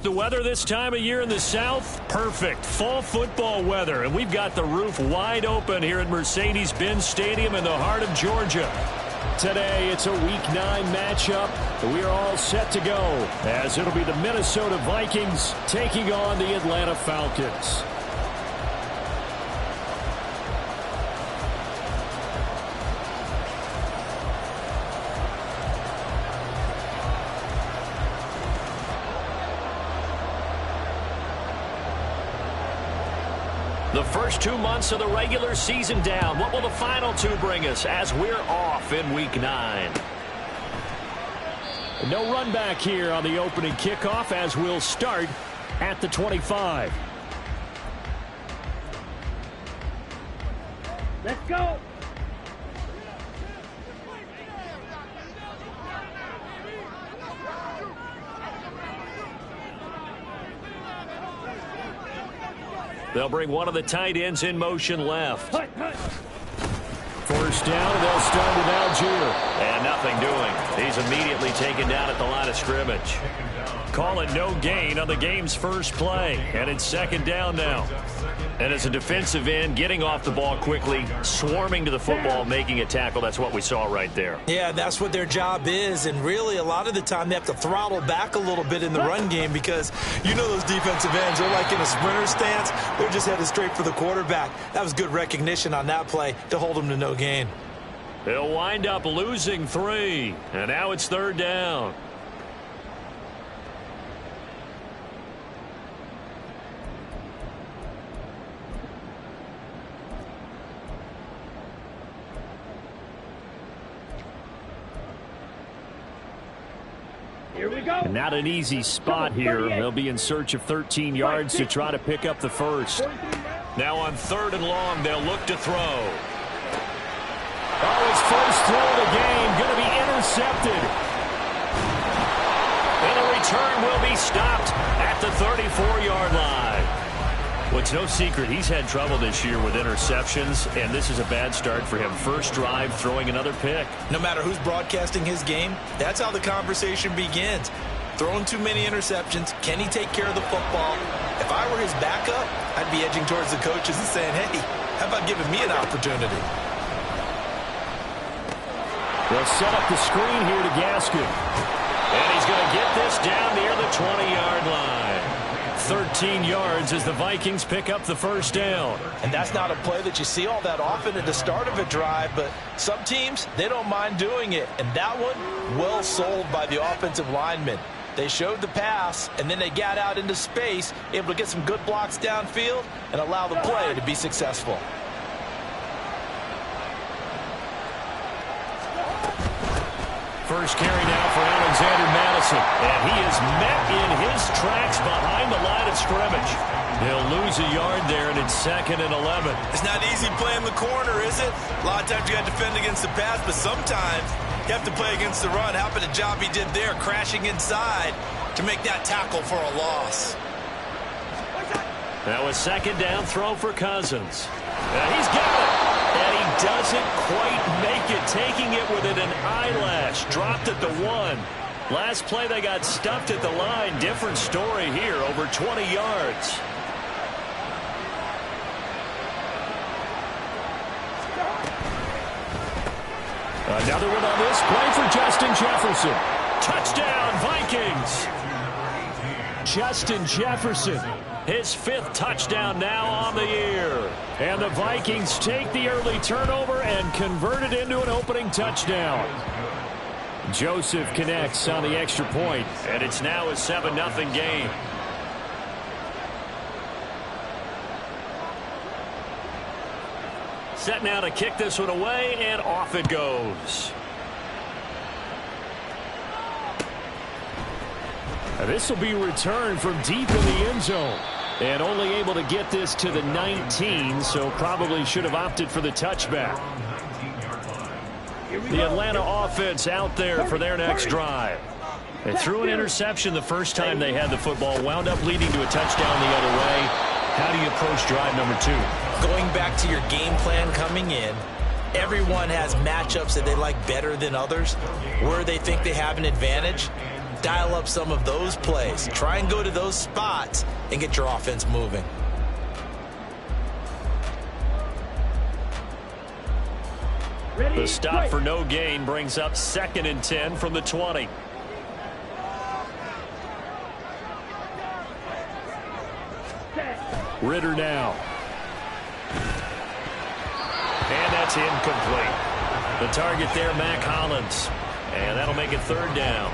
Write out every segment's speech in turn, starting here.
The weather this time of year in the South, perfect. Fall football weather, and we've got the roof wide open here at Mercedes-Benz Stadium in the heart of Georgia. Today, it's a Week 9 matchup. We are all set to go, as it'll be the Minnesota Vikings taking on the Atlanta Falcons. The first 2 months of the regular season down. What will the final 2 bring us as we're off in Week 9? No run back here on the opening kickoff as we'll start at the 25. Let's go. They'll bring one of the tight ends in motion left. First down, they'll start with Algier. And nothing doing. He's immediately taken down at the line of scrimmage. Call it no gain on the game's first play. And it's second down now. And as a defensive end, getting off the ball quickly, swarming to the football, making a tackle, that's what we saw right there. Yeah, that's what their job is. And really, a lot of the time, they have to throttle back a little bit in the run game because you know those defensive ends, they're like in a sprinter stance. They're just headed straight for the quarterback. That was good recognition on that play to hold them to no gain. They'll wind up losing 3. And now it's third down. Here we go. And not an easy spot here. They'll be in search of 13 yards to try to pick up the first. Now on third and long, they'll look to throw. Oh, his first throw of the game going to be intercepted. And the return will be stopped at the 34-yard line. Well, it's no secret he's had trouble this year with interceptions, and this is a bad start for him. First drive, throwing another pick. No matter who's broadcasting his game, that's how the conversation begins. Throwing too many interceptions, can he take care of the football? If I were his backup, I'd be edging towards the coaches and saying, hey, how about giving me an opportunity? They'll set up the screen here to Gaskin. And he's going to get this down near the 20-yard line. 13 yards as the Vikings pick up the first down. And that's not a play that you see all that often at the start of a drive, but some teams, they don't mind doing it. And that one, well sold by the offensive lineman. They showed the pass, and then they got out into space, able to get some good blocks downfield and allow the play to be successful. First carry now for Alexander Madison. And he is met in his tracks behind the line of scrimmage. They'll lose a yard there, and it's 2nd and 11. It's not easy playing the corner, is it? A lot of times you got to defend against the pass, but sometimes you have to play against the run. How about the job he did there, crashing inside to make that tackle for a loss? Now a second down throw for Cousins. And he's got it. And he doesn't quite make it, taking it within an eyelash. Dropped at the 1. Last play they got stuffed at the line. Different story here, over 20 yards. Another one on this play for Justin Jefferson. Touchdown, Vikings. Justin Jefferson, his 5th touchdown now on the year. And the Vikings take the early turnover and convert it into an opening touchdown. Joseph connects on the extra point, and it's now a 7-0 game. Set now to kick this one away, and off it goes. This will be returned from deep in the end zone. And only able to get this to the 19, so probably should have opted for the touchback. The Atlanta offense out there for their next drive. They threw an interception the first time they had the football, wound up leading to a touchdown the other way. How do you approach drive number 2? Going back to your game plan coming in, everyone has matchups that they like better than others, where they think they have an advantage. dial up some of those plays. Try and go to those spots and get your offense moving. The stop for no gain brings up 2nd and 10 from the 20. Ritter now. And that's incomplete. The target there, Mac Hollins. And that'll make it 3rd down.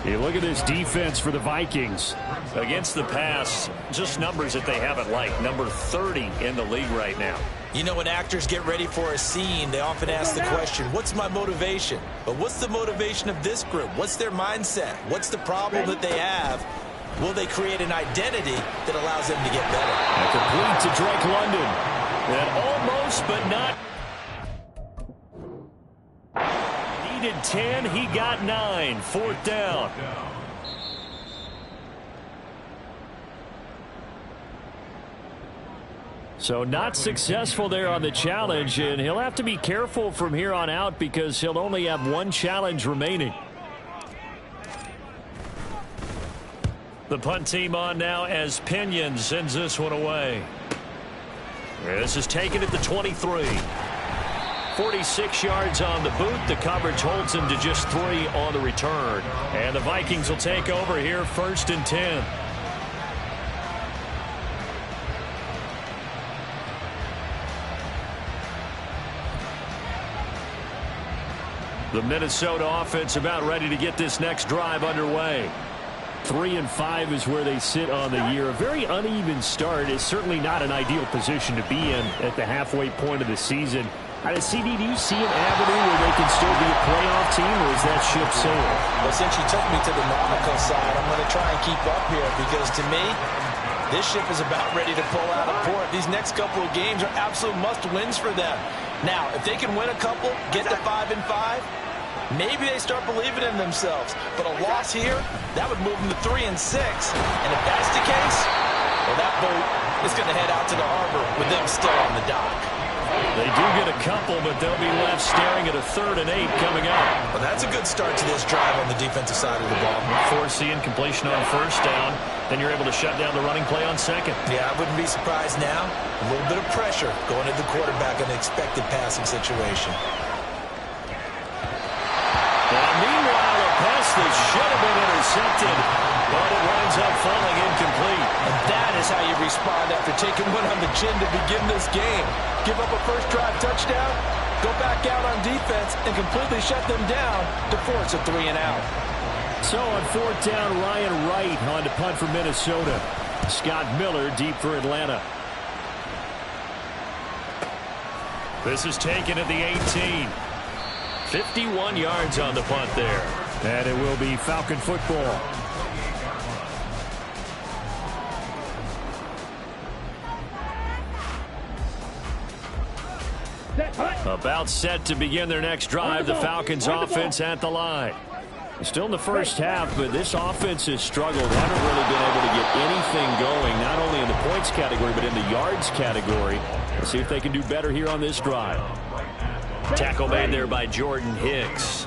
You look at this defense for the Vikings. Against the pass, just numbers that they haven't liked. Number 30 in the league right now. You know, when actors get ready for a scene, they often ask the question, what's my motivation? But what's the motivation of this group? What's their mindset? What's the problem that they have? Will they create an identity that allows them to get better? And complete to Drake London. And almost, but not. Needed 10, he got 9. 4th down. So not successful there on the challenge, and he'll have to be careful from here on out because he'll only have 1 challenge remaining. The punt team on now as Pinion sends this one away. This is taken at the 23. 46 yards on the boot. The coverage holds him to just 3 on the return. And the Vikings will take over here 1st and 10. The Minnesota offense about ready to get this next drive underway. 3-5 is where they sit on the year. A very uneven start is certainly not an ideal position to be in at the halfway point of the season. CD, do you see an avenue where they can still be a playoff team, or is that ship sailed? Well, since you took me to the nautical side, I'm going to try and keep up here because to me, this ship is about ready to pull out of port. These next couple of games are absolute must-wins for them. Now, if they can win a couple, get to 5-5, maybe they start believing in themselves. But a loss here, that would move them to 3-6. And if that's the case, well, that boat is going to head out to the harbor with them still on the dock. They do get a couple, but they'll be left staring at a 3rd and 8 coming up. Well, that's a good start to this drive on the defensive side of the ball. Force the incompletion on 1st down. Then you're able to shut down the running play on 2nd. Yeah, I wouldn't be surprised now. A little bit of pressure going at the quarterback in an expected passing situation. And meanwhile, a pass that should have been intercepted, but it winds up falling incomplete. And that is how you respond after taking one on the chin to begin this game. Give up a first drive touchdown, go back out on defense, and completely shut them down to force a 3-and-out. So on 4th down, Ryan Wright on to punt for Minnesota. Scott Miller deep for Atlanta. This is taken at the 18. 51 yards on the punt there. And it will be Falcon football. About set to begin their next drive. The Falcons offense at the line. Still in the first half, but this offense has struggled. Haven't really been able to get anything going, not only in the points category, but in the yards category. Let's see if they can do better here on this drive. Tackle made there by Jordan Hicks.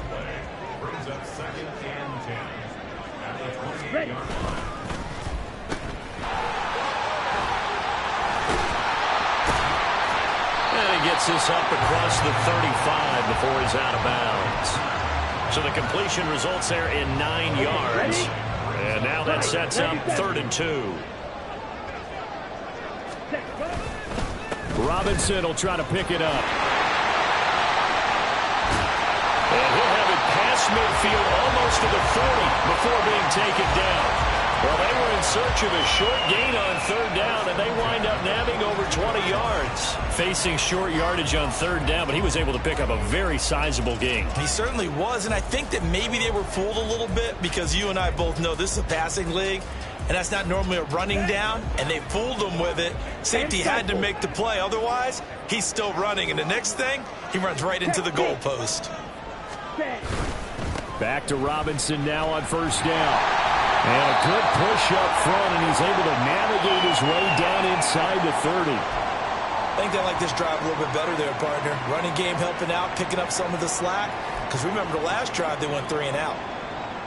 And he gets this up across the 35 before he's out of bounds. So the completion results there in 9 yards. And now that sets up 3rd and 2. Robinson will try to pick it up. And he'll have it past midfield almost to the 40 before being taken down. Well, they were in search of a short gain on 3rd down, and they wind up nabbing over 20 yards. Facing short yardage on 3rd down, but he was able to pick up a very sizable gain. He certainly was, and I think that maybe they were fooled a little bit because you and I both know this is a passing league, and that's not normally a running down, and they fooled him with it. Safety had to make the play. Otherwise, he's still running, and the next thing, he runs right into the goalpost. Back to Robinson now on 1st down. And a good push up front, and he's able to navigate his way down inside the 30. I think they like this drive a little bit better there, partner. Running game helping out, picking up some of the slack. Because remember the last drive, they went 3-and-out.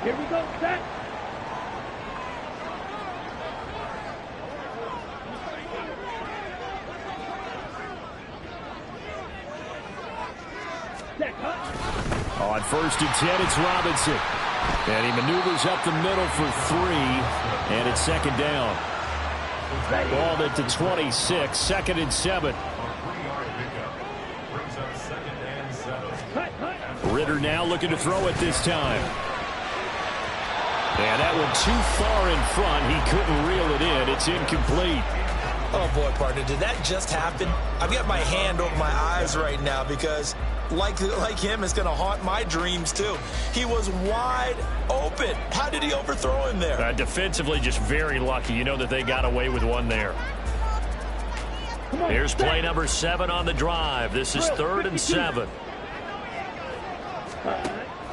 Here we go, set. On 1st and 10, it's Robinson. And he maneuvers up the middle for 3. And it's 2nd down. Ball at the 26, 2nd and 7. Ritter now looking to throw it this time. And that one too far in front. He couldn't reel it in. It's incomplete. Oh, boy, partner, did that just happen? I've got my hand over my eyes right now because, like him, it's going to haunt my dreams, too. He was wide open. How did he overthrow him there? Defensively, just very lucky. You know that they got away with one there. Here's play number 7 on the drive. This is 3rd and 7.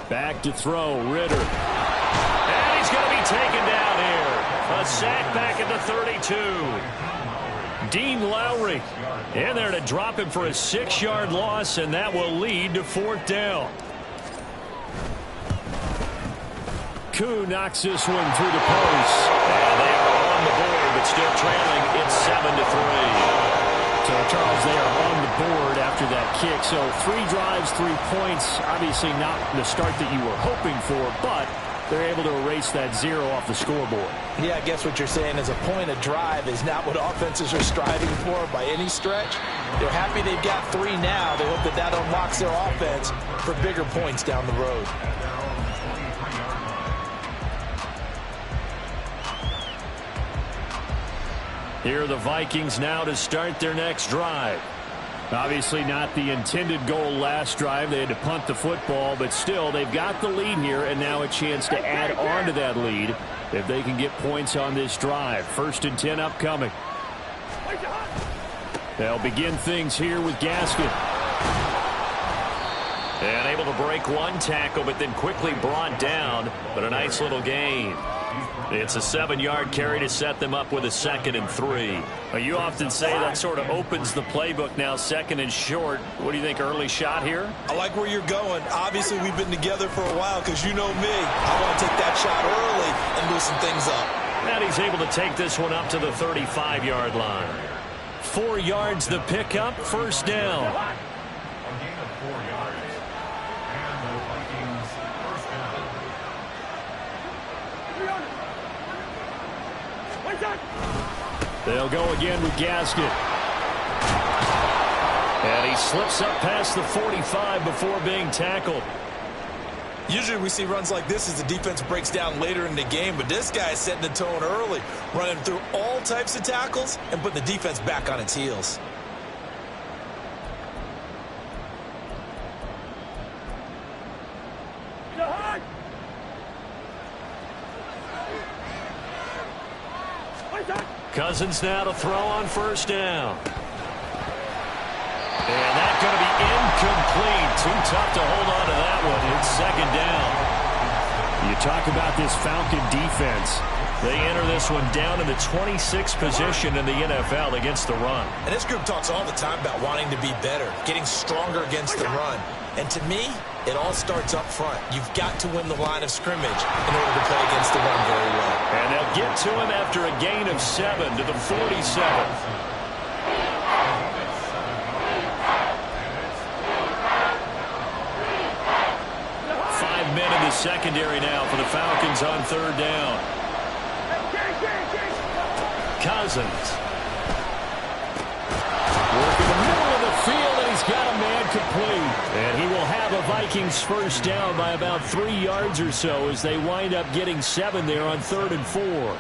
Back to throw, Ritter. And he's going to be taken down here. A sack back at the 32. Dean Lowry in there to drop him for a 6-yard loss, and that will lead to 4th down. Koo knocks this one through the post. And they are on the board, but still trailing. It's 7-3. So, Charles, they are on the board after that kick. So 3 drives, 3 points. Obviously not the start that you were hoping for, but they're able to erase that 0 off the scoreboard. Yeah, I guess what you're saying is a point of drive is not what offenses are striving for by any stretch. They're happy they've got 3 now. They hope that that unlocks their offense for bigger points down the road. Here are the Vikings now to start their next drive. Obviously not the intended goal last drive. They had to punt the football, but still they've got the lead here, and now a chance to add on to that lead if they can get points on this drive. 1st and 10 upcoming. They'll begin things here with Gaskin. And able to break 1 tackle, but then quickly brought down, but a nice little gain. It's a 7-yard carry to set them up with a 2nd and 3. Well, you often say that sort of opens the playbook now, 2nd and short. What do you think, early shot here? I like where you're going. Obviously, we've been together for a while because you know me. I want to take that shot early and loosen things up. And he's able to take this one up to the 35-yard line. 4 yards the pickup, 1st down. They'll go again with Gaskin. And he slips up past the 45 before being tackled. Usually we see runs like this as the defense breaks down later in the game, but this guy is setting the tone early, running through all types of tackles and putting the defense back on its heels. Cousins now to throw on 1st down. And that's going to be incomplete. Too tough to hold on to that one. It's 2nd down. You talk about this Falcon defense. They enter this one down in the 26th position in the NFL against the run. And this group talks all the time about wanting to be better, getting stronger against the run. And to me, it all starts up front. You've got to win the line of scrimmage in order to play against the run very well. And they'll get to him after a gain of 7 to the 47. 5 men in the secondary now for the Falcons on 3rd down. Cousins. Working the middle of the field, and he's got a man complete. And he will have a Vikings 1st down by about 3 yards or so as they wind up getting 7 there on 3rd and 4.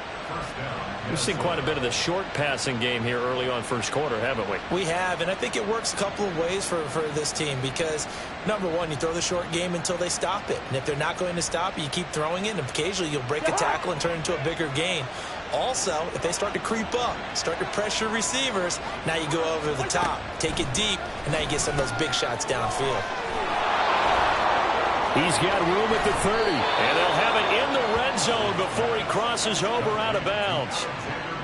We've seen quite a bit of the short passing game here early on 1st quarter, haven't we? We have, and I think it works a couple of ways for this team because, number one, you throw the short game until they stop it. And if they're not going to stop it, you keep throwing it, and occasionally you'll break a tackle and turn into a bigger gain. Also, if they start to creep up, start to pressure receivers, now you go over the top, take it deep, and now you get some of those big shots downfield. He's got room at the 30, and they'll have it in the red zone before he crosses over out of bounds.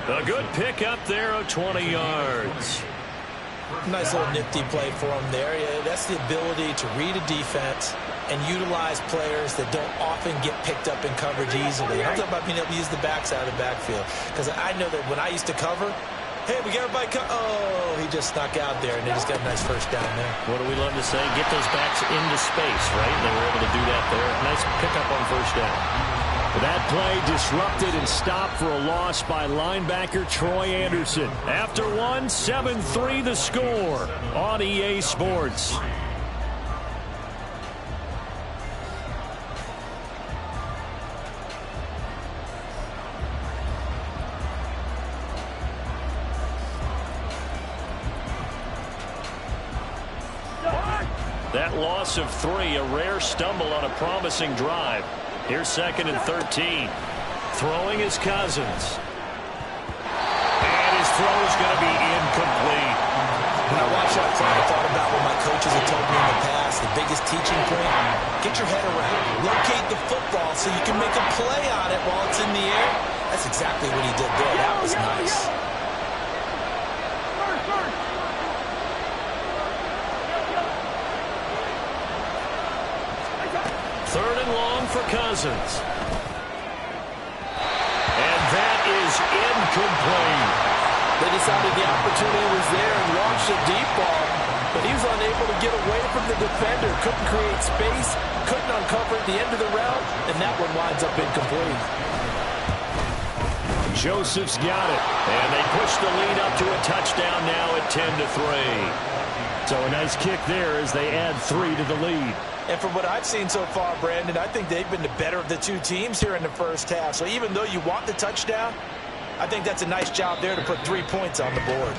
A good pickup there of 20 yards. Nice little nifty play for him there. Yeah, that's the ability to read a defense and utilize players that don't often get picked up in coverage easily. I'm talking about being able to use the backside of the backfield. Because I know that when I used to cover, hey, we got everybody oh, he just snuck out there, and they just got a nice first down there. What do we love to say? Get those backs into space, right? They were able to do that there. Nice pickup on first down. That play disrupted and stopped for a loss by linebacker Troy Anderson. After one, 7-3 the score on EA Sports. That loss of 3, a rare stumble on a promising drive. Here's 2nd and 13. Throwing is Cousins. And his throw is going to be incomplete. When I watched that play, I thought about what my coaches had told me in the past. The biggest teaching point, get your head around. Locate the football so you can make a play on it while it's in the air. That's exactly what he did there. That was nice. Third and long for Cousins. And that is incomplete. They decided the opportunity was there and launched a deep ball, but he was unable to get away from the defender. Couldn't create space, couldn't uncover at the end of the route, and that one winds up incomplete. Joseph's got it, and they push the lead up to a touchdown now at 10-3. So a nice kick there as they add 3 to the lead. And from what I've seen so far, Brandon, I think they've been the better of the two teams here in the first half. So even though you want the touchdown, I think that's a nice job there to put 3 points on the board.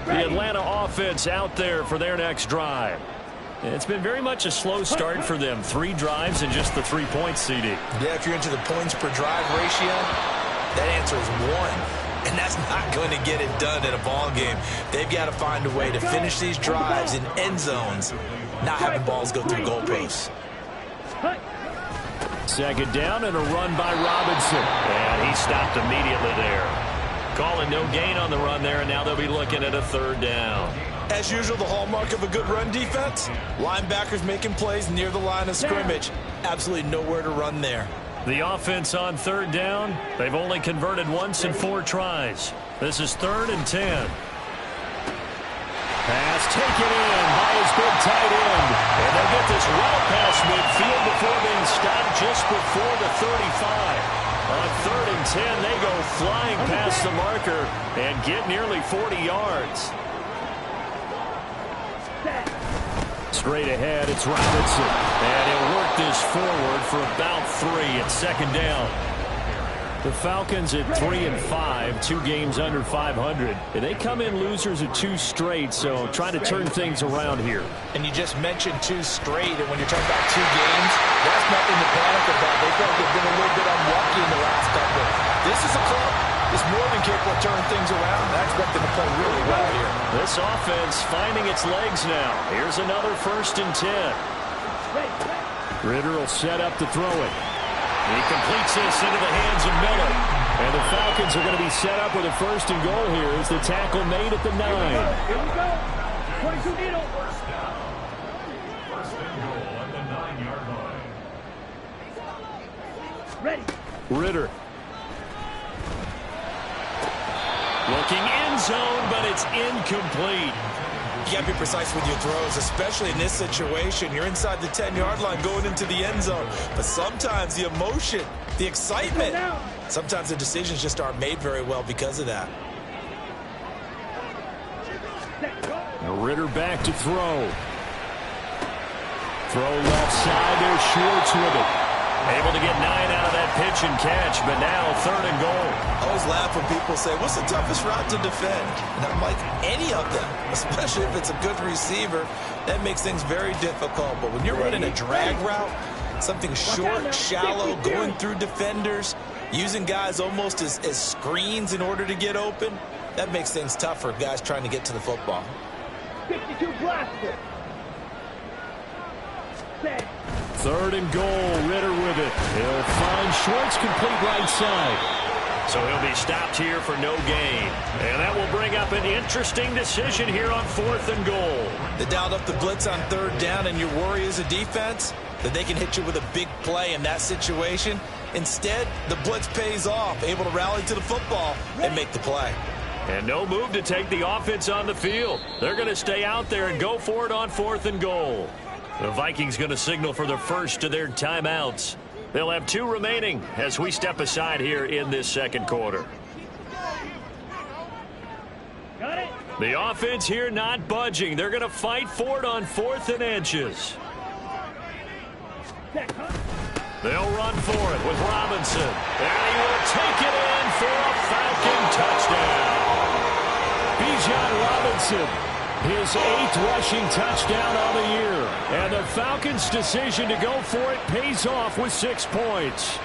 The Atlanta offense out there for their next drive. It's been very much a slow start for them. 3 drives and just the 3 points, CD. Yeah, if you're into the points per drive ratio, that answer is 1. And that's not going to get it done in a ball game. They've got to find a way to finish these drives in end zones, not having balls go through goalposts. 2nd down and a run by Robinson. And he stopped immediately there. Calling no gain on the run there, and now they'll be looking at a 3rd down. As usual, the hallmark of a good run defense, linebackers making plays near the line of scrimmage. Absolutely nowhere to run there. The offense on 3rd down, they've only converted once in 4 tries. This is 3rd and 10. Pass taken in by his big tight end. And they'll get this well past midfield before being stopped just before the 35. On 3rd and 10, they go flying past the marker and get nearly 40 yards. Straight ahead, it's Robinson. And he'll work this forward for about 3 at 2nd down. The Falcons at 3-5, 2 games under 500. And they come in losers of 2 straight, so trying to turn things around here. And you just mentioned 2 straight, and when you're talking about 2 games, that's nothing to panic about. They felt they've been a little bit unlucky in the last couple. This is a club that's more than capable of turning things around. I expect them to play really well here. This offense finding its legs now. Here's another 1st and 10. Ritter will set up to throw it. He completes this into the hands of Miller. And the Falcons are going to be set up with a 1st and goal here as the tackle made at the 9. Here we go. 22 needle. Ready. Ritter. Looking end zone, but it's incomplete. You got to be precise with your throws, especially in this situation. You're inside the 10-yard line going into the end zone. But sometimes the emotion, the excitement, sometimes the decisions just aren't made very well because of that. Ritter back to throw. Throw left side. There's Schwartz with it. Able to get 9 out of that pitch and catch, but now 3rd and goal. I always laugh when people say, what's the toughest route to defend? And I'm like, any of them, especially if it's a good receiver. That makes things very difficult. But when you're running a drag route, something short, shallow, going through defenders, using guys almost as screens in order to get open, that makes things tough for guys trying to get to the football. 52 blaster. Set. 3rd and goal. Ritter with it. He'll find Schwartz, complete right side. So he'll be stopped here for no gain. And that will bring up an interesting decision here on 4th and goal. They dialed up the blitz on 3rd down, and your worry as a defense that they can hit you with a big play in that situation. Instead, the blitz pays off, able to rally to the football and make the play. And no move to take the offense on the field. They're going to stay out there and go for it on 4th and goal. The Vikings going to signal for the first of their timeouts. They'll have 2 remaining as we step aside here in this second quarter. Got it. The offense here not budging. They're going to fight for it on 4th and inches. They'll run for it with Robinson. And he will take it in for a Falcon touchdown. Bijan Robinson, his 8th rushing touchdown on the year. And the Falcons' decision to go for it pays off with 6 points.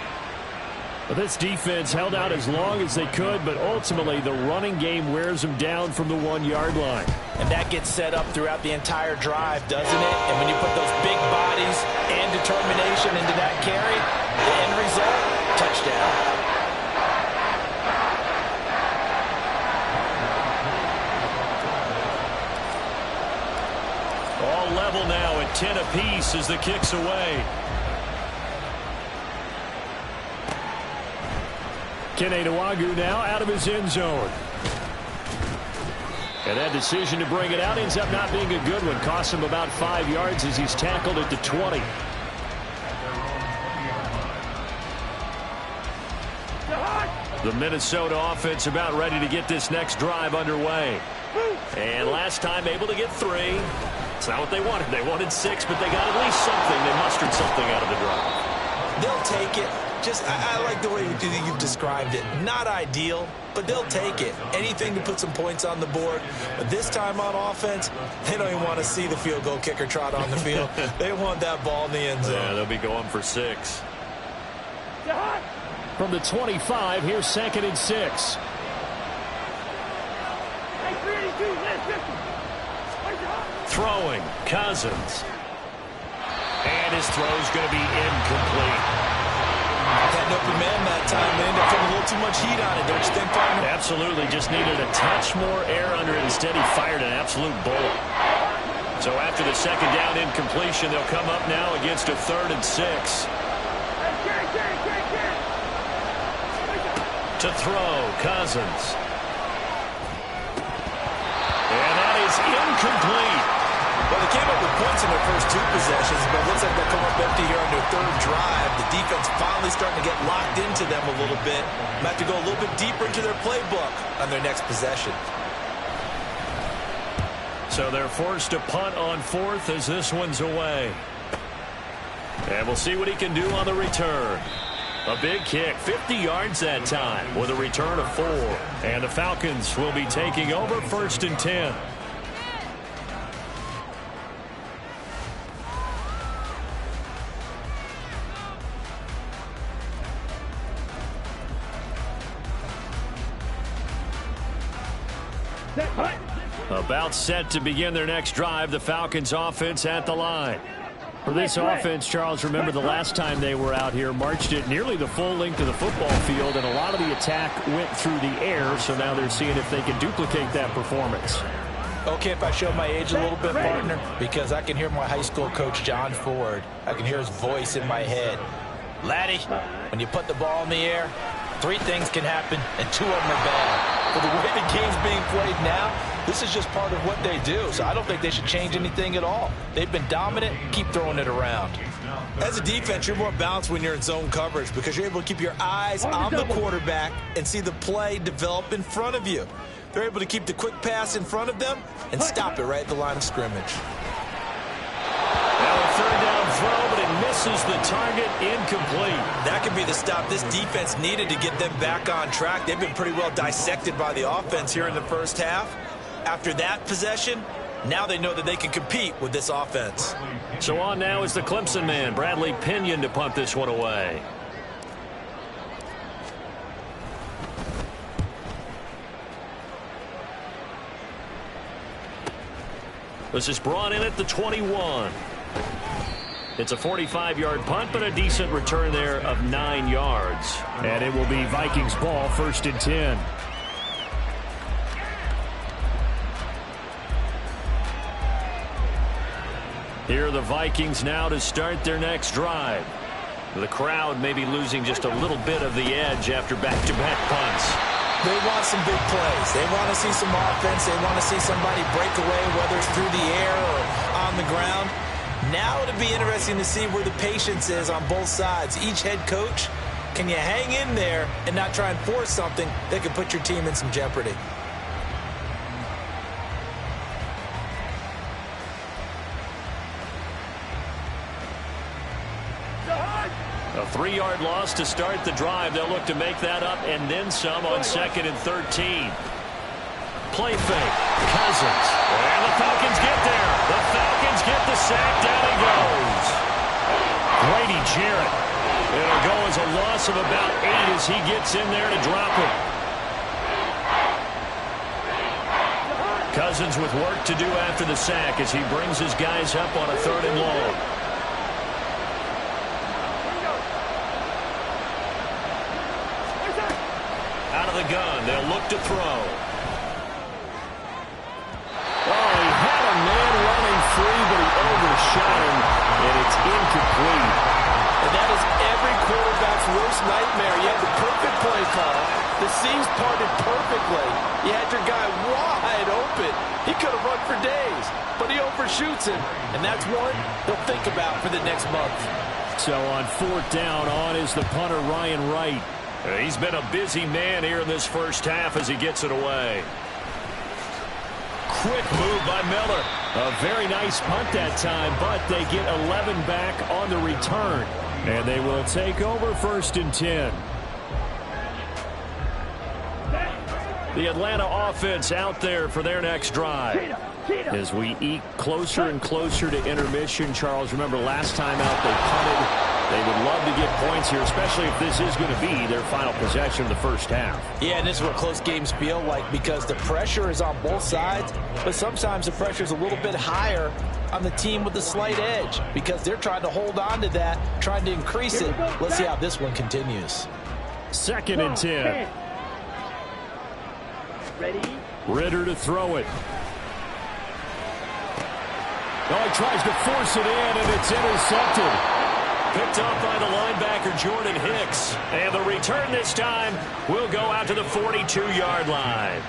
But this defense held out as long as they could, but ultimately the running game wears them down from the 1-yard line. And that gets set up throughout the entire drive, doesn't it? And when you put those big bodies and determination into that carry, the end result, touchdown. All level now at 10 apiece as the kick's away. Kene Nwagu now out of his end zone. And that decision to bring it out ends up not being a good one. Costs him about 5 yards as he's tackled at the 20. The Minnesota offense about ready to get this next drive underway. And last time able to get 3. It's not what they wanted. They wanted 6, but they got at least something. They mustered something out of the drive. They'll take it. I like the way you've described it. Not ideal, but they'll take it. Anything to put some points on the board. But this time on offense, they don't even want to see the field goal kicker trot on the field. They want that ball in the end zone. Yeah, they'll be going for 6. From the 25, here's 2nd and 6. Throwing, Cousins. And his throw's going to be incomplete. Had an open man that time. They ended up putting a little too much heat on it, don't you think, partner? Absolutely. Just needed a touch more air under it. Instead, he fired an absolute bullet. So after the 2nd down incompletion, they'll come up now against a 3rd and 6. To throw, Cousins. And that is incomplete. Well, they came up with points in their first 2 possessions, but it looks like they'll come up empty here on their 3rd drive. The defense finally starting to get locked into them a little bit. Might have to go a little bit deeper into their playbook on their next possession. So they're forced to punt on 4th as this one's away. And we'll see what he can do on the return. A big kick, 50 yards that time with a return of 4. And the Falcons will be taking over 1st and 10. About set to begin their next drive. The Falcons offense at the line. For this offense, Charles, remember the last time they were out here, marched it nearly the full length of the football field, and a lot of the attack went through the air, so now they're seeing if they can duplicate that performance. Okay, if I show my age a little bit, partner, because I can hear my high school coach, John Ford. I can hear his voice in my head. Laddie, when you put the ball in the air, 3 things can happen, and 2 of them are bad. But the way the game's being played now, this is just part of what they do, so I don't think they should change anything at all. They've been dominant. Keep throwing it around. As a defense, you're more balanced when you're in zone coverage because you're able to keep your eyes on the quarterback and see the play develop in front of you. They're able to keep the quick pass in front of them and stop it right at the line of scrimmage. Now a 3rd down throw, but it misses the target, incomplete. That could be the stop this defense needed to get them back on track. They've been pretty well dissected by the offense here in the first half. After that possession, now they know that they can compete with this offense. So on now is the Clemson man, Bradley Pinion, to punt this one away. This is brought in at the 21. It's a 45-yard punt, but a decent return there of 9 yards. And it will be Vikings ball, 1st and 10. Here are the Vikings now to start their next drive. The crowd may be losing just a little bit of the edge after back-to-back punts. They want some big plays. They want to see some offense. They want to see somebody break away, whether it's through the air or on the ground. Now it'll be interesting to see where the patience is on both sides. Each head coach, can you hang in there and not try and force something that could put your team in some jeopardy? A 3-yard loss to start the drive. They'll look to make that up and then some on 2nd and 13. Play fake. Cousins. And the Falcons get there. The Falcons get the sack. Down he goes. Grady Jarrett. It'll go as a loss of about 8 as he gets in there to drop it. Cousins with work to do after the sack as he brings his guys up on a 3rd and long. Out of the gun. They'll look to throw. Oh, he had a man running free, but he overshot him, and it's incomplete. And that is every quarterback's worst nightmare. You had the perfect play call. The seams parted perfectly. You had your guy wide open. He could have run for days, but he overshoots him. And that's one they'll think about for the next month. So on 4th down, on is the punter, Ryan Wright. He's been a busy man here in this first half as he gets it away. Quick move by Miller. A very nice punt that time, but they get 11 back on the return. And they will take over 1st and 10. The Atlanta offense out there for their next drive. As we eke closer and closer to intermission, Charles, remember last time out they punted. They would love to get points here, especially if this is going to be their final possession of the first half. Yeah, and this is what close games feel like because the pressure is on both sides, but sometimes the pressure is a little bit higher on the team with the slight edge because they're trying to hold on to that, trying to increase it. Let's see how this one continues. 2nd and 10. Ready? Ritter to throw it. Oh, he tries to force it in, and it's intercepted. Picked up by the linebacker, Jordan Hicks. And the return this time will go out to the 42-yard line.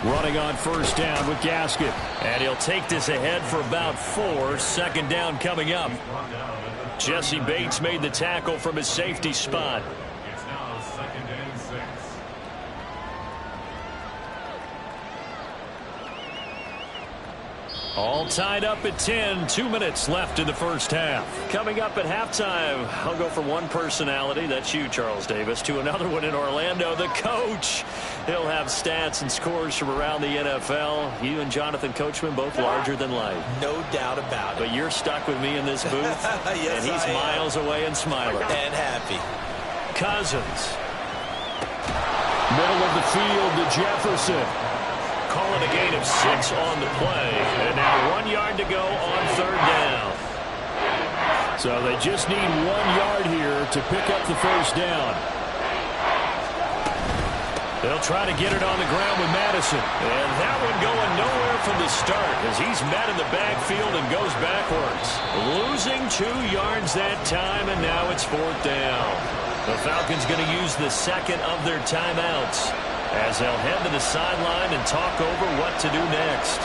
Running on 1st down with Gasket. And he'll take this ahead for about 4. 2nd down coming up. Jesse Bates made the tackle from his safety spot. It's now 2nd and 6. All tied up at 10. 2 minutes left in the first half. Coming up at halftime, I'll go from one personality, that's you, Charles Davis, to another one in Orlando, the coach. He'll have stats and scores from around the NFL. You and Jonathan Coachman both larger than life. No doubt about it. But you're stuck with me in this booth. Yes, and he's miles away and smiling. And happy. Cousins. Middle of the field to Jefferson. Calling a gain of 6 on the play. And now 1 yard to go on 3rd down. So they just need 1 yard here to pick up the first down. They'll try to get it on the ground with Madison. And that one going nowhere from the start as he's met in the backfield and goes backwards. Losing 2 yards that time, and now it's 4th down. The Falcons going to use the 2nd of their timeouts as they'll head to the sideline and talk over what to do next.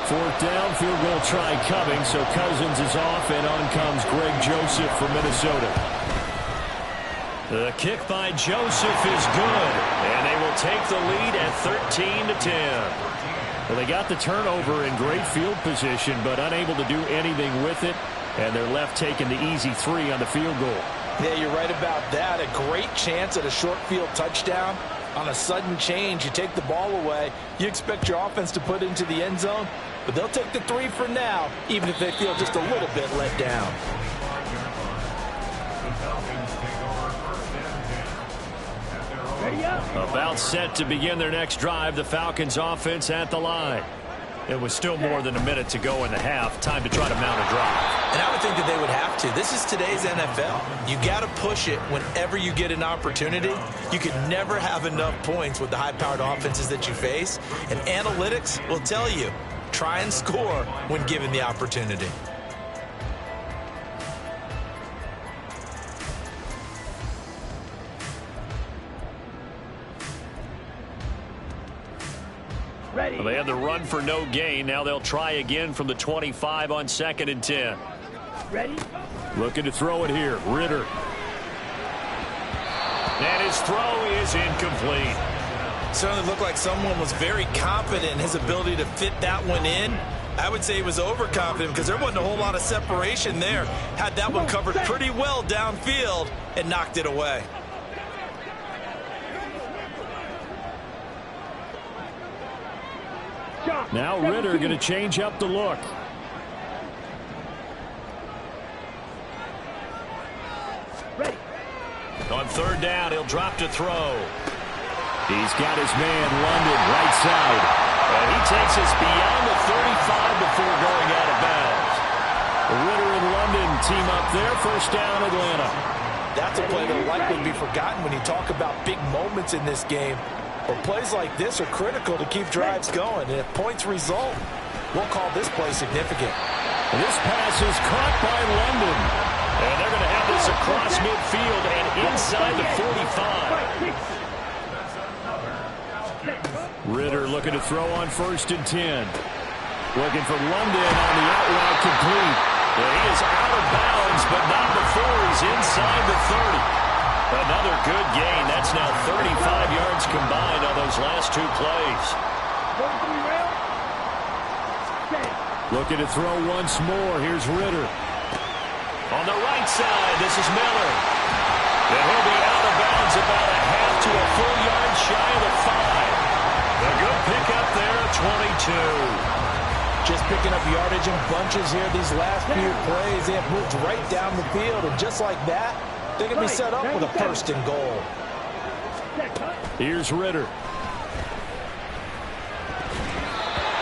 Fourth down, field goal try coming, so Cousins is off, and on comes Greg Joseph from Minnesota. The kick by Joseph is good, and they will take the lead at 13-10. Well, they got the turnover in great field position, but unable to do anything with it. And they're left taking the easy 3 on the field goal. Yeah, you're right about that. A great chance at a short field touchdown. On a sudden change, you take the ball away. You expect your offense to put it into the end zone, but they'll take the 3 for now, even if they feel just a little bit let down. About set to begin their next drive, the Falcons offense at the line. It was still more than a minute to go in the half. Time to try to mount a drive. And I would think that they would have to. This is today's NFL. You got to push it whenever you get an opportunity. You can never have enough points with the high-powered offenses that you face. And analytics will tell you, try and score when given the opportunity. Well, they had the run for no gain. Now they'll try again from the 25 on 2nd and 10. Ready? Looking to throw it here. Ritter. And his throw is incomplete. Certainly looked like someone was very confident in his ability to fit that one in. I would say he was overconfident because there wasn't a whole lot of separation there. Had that one covered pretty well downfield and knocked it away. Now Ritter going to change up the look. Ready. On 3rd down, he'll drop to throw. He's got his man London right side. And he takes us beyond the 35 before going out of bounds. Ritter and London team up there. 1st down, Atlanta. That's a play that will likely be forgotten when you talk about big moments in this game. But plays like this are critical to keep drives going. And if points result, we'll call this play significant. And this pass is caught by London. And they're going to have this across midfield and inside the 45. Ritter looking to throw on 1st and 10. Looking for London on the out route complete. And he is out of bounds, but not before he's inside the 30. Another good gain. That's now 35 yards combined on those last 2 plays. Looking to throw once more. Here's Ritter. On the right side, this is Miller. And he'll be out of bounds about a half to a full yard shy of the 5. A good pickup there, 22. Just picking up yardage in bunches here these last few plays. They have moved right down the field, and just like that, they can be set up with a 1st and goal. Here's Ritter.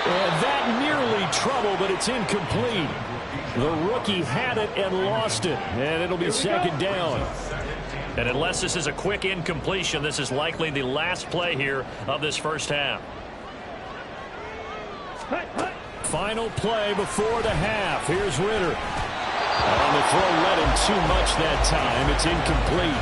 And that nearly trouble, but it's incomplete. The rookie had it and lost it, and it'll be 2nd down. And unless this is a quick incompletion, this is likely the last play here of this 1st half. Final play before the half. Here's Ritter. On the throw, led him too much that time. It's incomplete.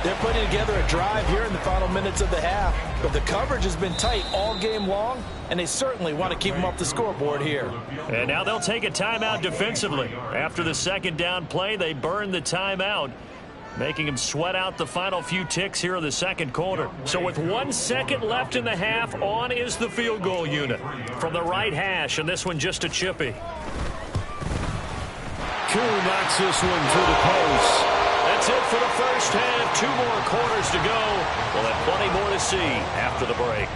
They're putting together a drive here in the final minutes of the half, but the coverage has been tight all game long, and they certainly want to keep them off the scoreboard here. And now they'll take a timeout defensively. After the 2nd down play, they burn the timeout, making them sweat out the final few ticks here in the 2nd quarter. So with 1 second left in the half, on is the field goal unit. From the right hash, and this one just a chippy. Koo knocks this one through the post. That's it for the 1st half. 2 more quarters to go. We'll have plenty more to see after the break.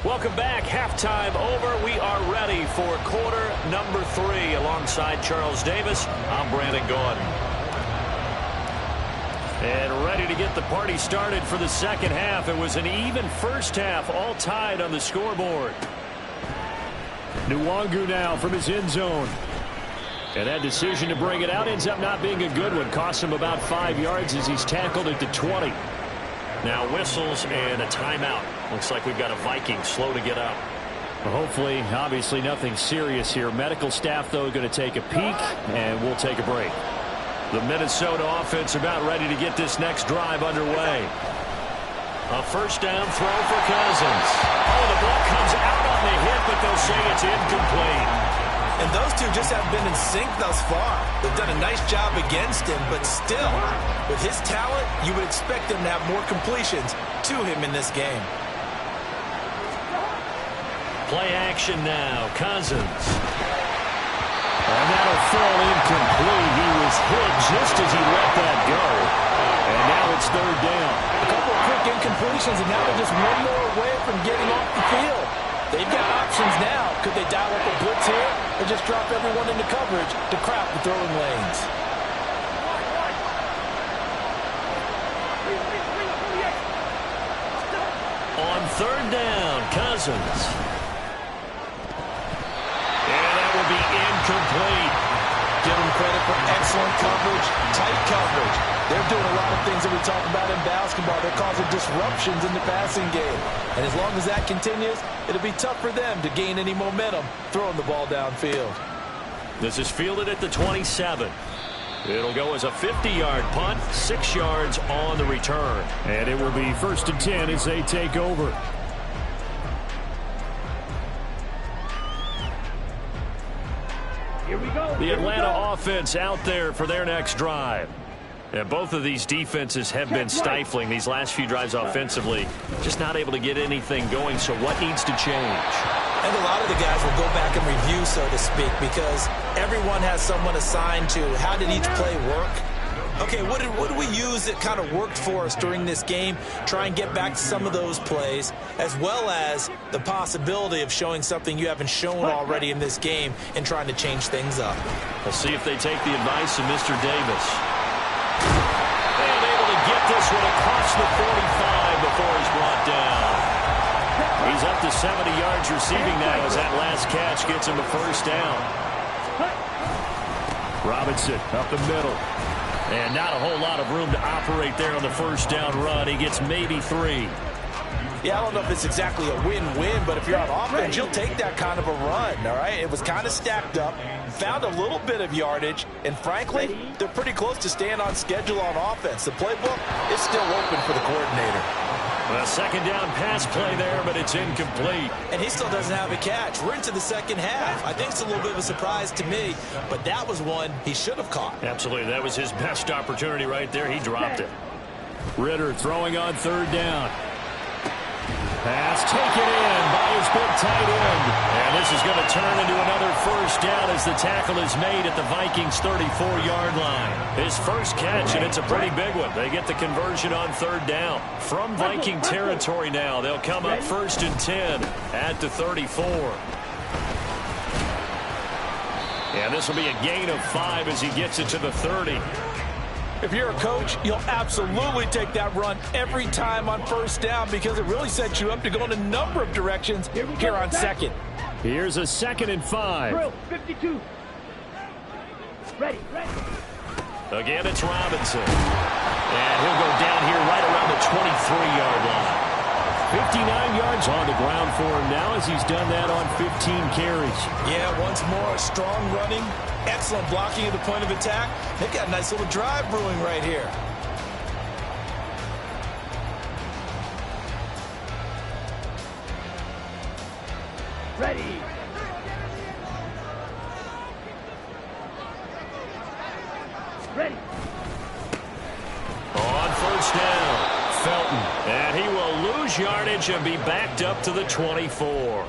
Welcome back. Halftime over. We are ready for quarter number 3. Alongside Charles Davis, I'm Brandon Gordon. And ready to get the party started for the 2nd half. It was an even 1st half, all tied on the scoreboard. Nwangu now from his end zone. And that decision to bring it out ends up not being a good one. Costs him about 5 yards as he's tackled at the 20. Now whistles and a timeout. Looks like we've got a Viking slow to get up. Well, hopefully, obviously nothing serious here. Medical staff, though, going to take a peek, and we'll take a break. The Minnesota offense about ready to get this next drive underway. A 1st down throw for Cousins. Oh, the ball comes out on the hit, but they'll say it's incomplete. And those two just haven't been in sync thus far. They've done a nice job against him, but still, with his talent, you would expect them to have more completions to him in this game. Play action now. Cousins. And that'll fall incomplete. He was hit just as he let that go. And now it's third down. A couple of quick incompletions, and now they're just one more away from getting off the field. They've got options now. Could they dial up a blitz here or just drop everyone into coverage to crowd the throwing lanes? On third down, Cousins. And that will be incomplete. Give them credit for excellent coverage, tight coverage. They're doing a lot of things that we talk about in basketball. They're causing disruptions in the passing game. And as long as that continues, it'll be tough for them to gain any momentum throwing the ball downfield. This is fielded at the 27. It'll go as a 50-yard punt, 6 yards on the return. And it will be 1st and 10 as they take over. Here we go. The Atlanta offense out there for their next drive. And both of these defenses have been stifling these last few drives offensively. Just not able to get anything going, so what needs to change? And a lot of the guys will go back and review, so to speak, because everyone has someone assigned to how did each play work. Okay, what did we use that kind of worked for us during this game? Try and get back to some of those plays, as well as the possibility of showing something you haven't shown already in this game and trying to change things up. We'll see if they take the advice of Mr. Davis. And able to get this one across the 45 before he's brought down. He's up to 70 yards receiving now as that last catch gets him a first down. Robinson up the middle. And not a whole lot of room to operate there on the first down run. He gets maybe 3. Yeah, I don't know if it's exactly a win-win, but if you're on offense, you'll take that kind of a run, all right? It was kind of stacked up, found a little bit of yardage, and frankly, they're pretty close to staying on schedule on offense. The playbook is still open for the coordinator. A second down pass play there, but it's incomplete. And he still doesn't have a catch. We're into the second half. I think it's a little bit of a surprise to me, but that was one he should have caught. Absolutely. That was his best opportunity right there. He dropped it. Ritter throwing on third down. Pass taken in by his big tight end. And this is going to turn into another first down as the tackle is made at the Vikings' 34-yard line. His first catch, and it's a pretty big one. They get the conversion on third down. From Viking territory now, they'll come up 1st and 10 at the 34. And this will be a gain of 5 as he gets it to the 30. If you're a coach, you'll absolutely take that run every time on first down because it really sets you up to go in a number of directions here on second. Here's a 2nd and 5. Drill, 52. Ready. Again, it's Robinson. And he'll go down here right around the 23-yard line. 59 yards on the ground for him now as he's done that on 15 carries. Yeah, once more, strong running, excellent blocking at the point of attack. They've got a nice little drive brewing right here. Ready. On first down, Felton. And he will lose yardage and be backed up to the 24.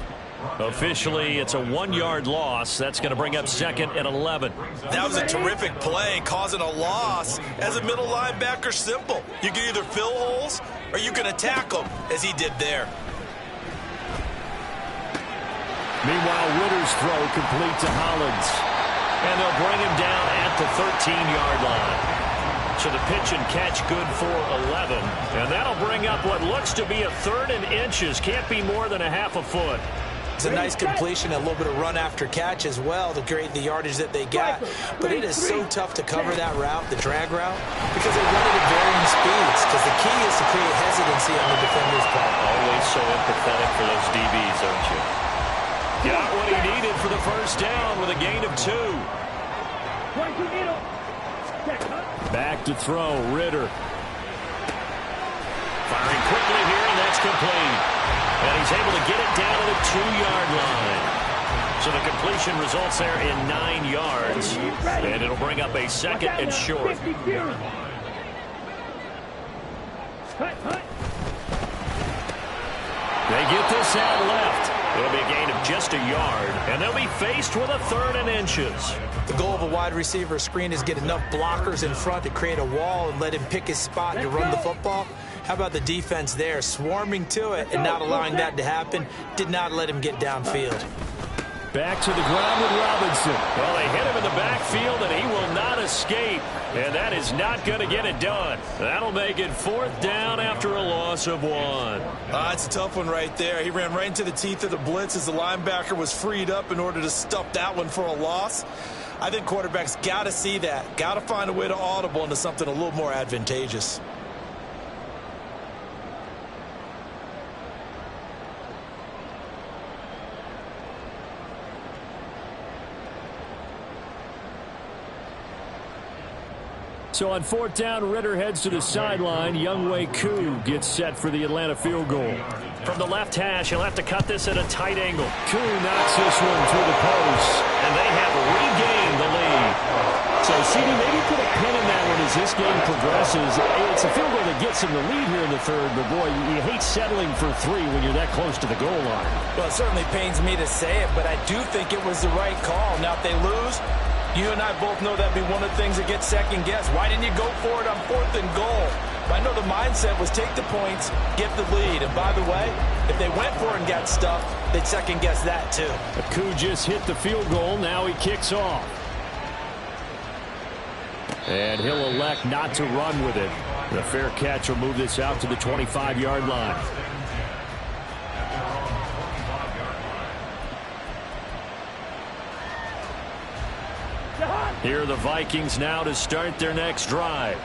Officially, it's a 1-yard loss. That's going to bring up 2nd and 11. That was a terrific play, causing a loss. As a middle linebacker, simple. You can either fill holes or you can attack them, as he did there. Meanwhile, Ritter's throw complete to Hollins. And they'll bring him down at the 13-yard line. So the pitch and catch good for 11. And that'll bring up what looks to be a 3rd and inches. Can't be more than a half a foot. It's a nice completion, a little bit of run after catch as well to create the yardage that they got. But it is so tough to cover that route, the drag route, because they run it at varying speeds. Because the key is to create hesitancy on the defender's part. Always so empathetic for those DBs, aren't you? Got what he needed for the first down with a gain of 2. Back to throw, Ritter. Firing quickly here, and that's complete. And he's able to get it down to the 2-yard line. So the completion results there in 9 yards. And it'll bring up a second and short. They get this out left. It'll be a gain of just a yard, and they'll be faced with a 3rd and inches. The goal of a wide receiver screen is get enough blockers in front to create a wall and let him pick his spot to run the football. How about the defense there, swarming to it and not allowing that to happen? Did not let him get downfield. Back to the ground with Robinson. Well, they hit him in the backfield, and he will not escape. And that is not going to get it done. That'll make it 4th down after a loss of 1. It's a tough one right there. He ran right into the teeth of the blitz as the linebacker was freed up in order to stuff that one for a loss. I think quarterbacks got to see that. Got to find a way to audible into something a little more advantageous. So on 4th down, Ritter heads to the sideline. Younghoe Koo gets set for the Atlanta field goal. From the left hash, he'll have to cut this at a tight angle. Koo knocks this one through the post, and they have regained the lead. So, CD, maybe put a pin in that one as this game progresses. It's a field goal that gets him the lead here in the 3rd, but boy, you hate settling for 3 when you're that close to the goal line. Well, it certainly pains me to say it, but I do think it was the right call. Now, if they lose, you and I both know that'd be one of the things that gets second-guessed. Why didn't you go for it on 4th and goal? I know the mindset was take the points, get the lead. And by the way, if they went for it and got stuffed, they'd second-guess that too. Koo just hit the field goal. Now he kicks off. And he'll elect not to run with it. The fair catch will move this out to the 25-yard line. Here are the Vikings now to start their next drive.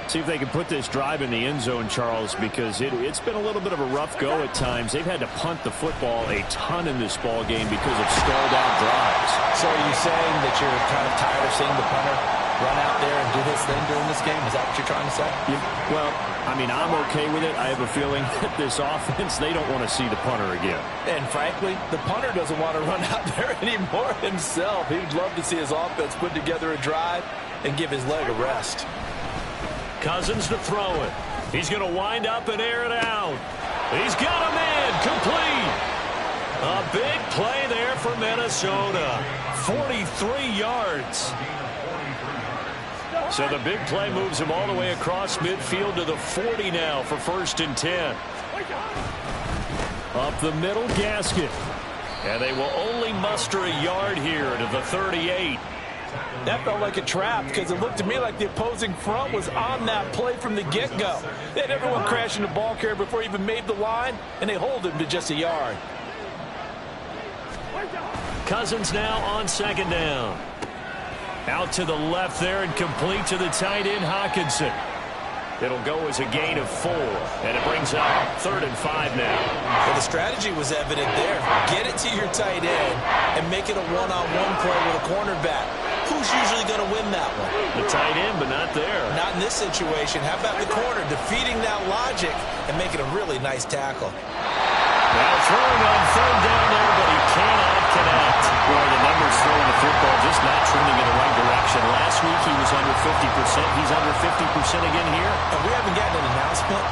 See if they can put this drive in the end zone, Charles, because it's been a little bit of a rough go at times. They've had to punt the football a ton in this ball game because of stalled out drives. So are you saying that you're kind of tired of seeing the punter run out there and do his thing during this game? Is that what you're trying to say? Yeah, well, I mean, I'm okay with it. I have a feeling that this offense, they don't want to see the punter again. And frankly, the punter doesn't want to run out there anymore himself. He'd love to see his offense put together a drive and give his leg a rest. Cousins to throw it. He's going to wind up and air it out. He's got a man complete. A big play there for Minnesota. 43 yards. So the big play moves him all the way across midfield to the 40 now for 1st and 10. Up the middle, Gasket. And they will only muster a yard here to the 38. That felt like a trap because it looked to me like the opposing front was on that play from the get-go. They had everyone crashing the ball carrier before he even made the line, and they hold him to just a yard. Cousins now on 2nd down. Out to the left there and complete to the tight end, Hockenson. It'll go as a gain of 4, and it brings up 3rd and 5 now. Well, the strategy was evident there. Get it to your tight end and make it a one-on-one play with a cornerback. Who's usually going to win that one? The tight end, but not there. Not in this situation. How about the corner defeating that logic and making a really nice tackle? Now throwing on 3rd down there, but he cannot connect. Boy, the numbers throwing the football just not trending in the right direction. Last week he was under 50%. He's under 50% again here. And we haven't gotten an announcement,